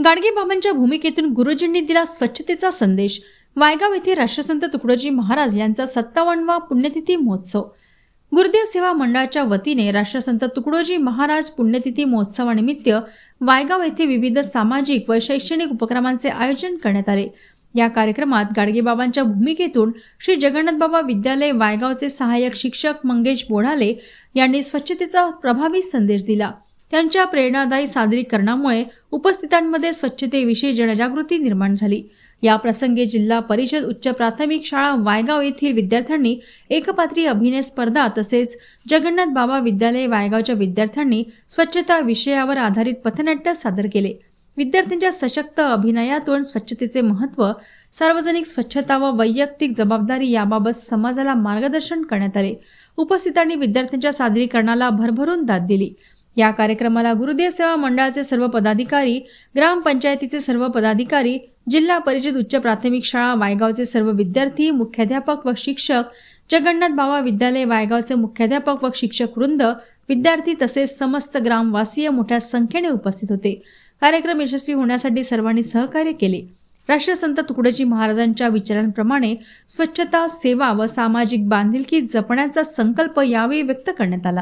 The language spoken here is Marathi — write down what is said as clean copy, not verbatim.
गाडगेबाबांच्या भूमिकेतून गुरुजींनी दिला स्वच्छतेचा संदेश। वायगाव येथे राष्ट्रसंत तुकडोजी महाराज यांचा 57वा पुण्यतिथी महोत्सव। गुरुदेव सेवा मंडळाच्या वतीने राष्ट्रसंत तुकडोजी महाराज पुण्यतिथी महोत्सवानिमित्त वायगाव येथे विविध सामाजिक व शैक्षणिक उपक्रमांचे आयोजन करण्यात आले। या कार्यक्रमात गाडगेबाबांच्या भूमिकेतून श्री जगन्नाथ बाबा विद्यालय वायगावचे सहाय्यक शिक्षक मंगेश बोढाले यांनी स्वच्छतेचा प्रभावी संदेश दिला। त्यांच्या प्रेरणादायी सादरीकरणामुळे उपस्थितांमध्ये स्वच्छतेविषयी जनजागृती निर्माण झाली। या प्रसंगी जिल्हा परिषद उच्च प्राथमिक शाळा वायगाव येथील विद्यार्थ्यांनी एकपात्री अभिनय स्पर्धा तसेच जगन्नाथ बाबा विद्यालय वायगावच्या विद्यार्थ्यांनी स्वच्छता विषयावर आधारित पथनाट्य सादर केले। विद्यार्थ्यांच्या सशक्त अभिनयातून स्वच्छतेचे महत्त्व, सार्वजनिक स्वच्छता व वैयक्तिक जबाबदारी याबाबत समाजाला मार्गदर्शन करण्यात आले। उपस्थितांनी विद्यार्थ्यांच्या सादरीकरणाला भरभरून दाद दिली। या कार्यक्रमाला गुरुदेव सेवा मंडळाचे सर्व पदाधिकारी, ग्रामपंचायतीचे सर्व पदाधिकारी, जिल्हा परिषद उच्च प्राथमिक शाळा वायगावचे सर्व विद्यार्थी, मुख्याध्यापक व शिक्षक, जगन्नाथ बाबा विद्यालय वायगावचे मुख्याध्यापक व शिक्षक वृंद, विद्यार्थी तसेच समस्त ग्रामवासीय मोठ्या संख्येने उपस्थित होते। कार्यक्रम यशस्वी होण्यासाठी सर्वांनी सहकार्य केले। राष्ट्रसंत तुकडोजी महाराजांच्या विचारांप्रमाणे स्वच्छता, सेवा व सामाजिक बांधिलकी जपण्याचा संकल्प यावेळी व्यक्त करण्यात आला।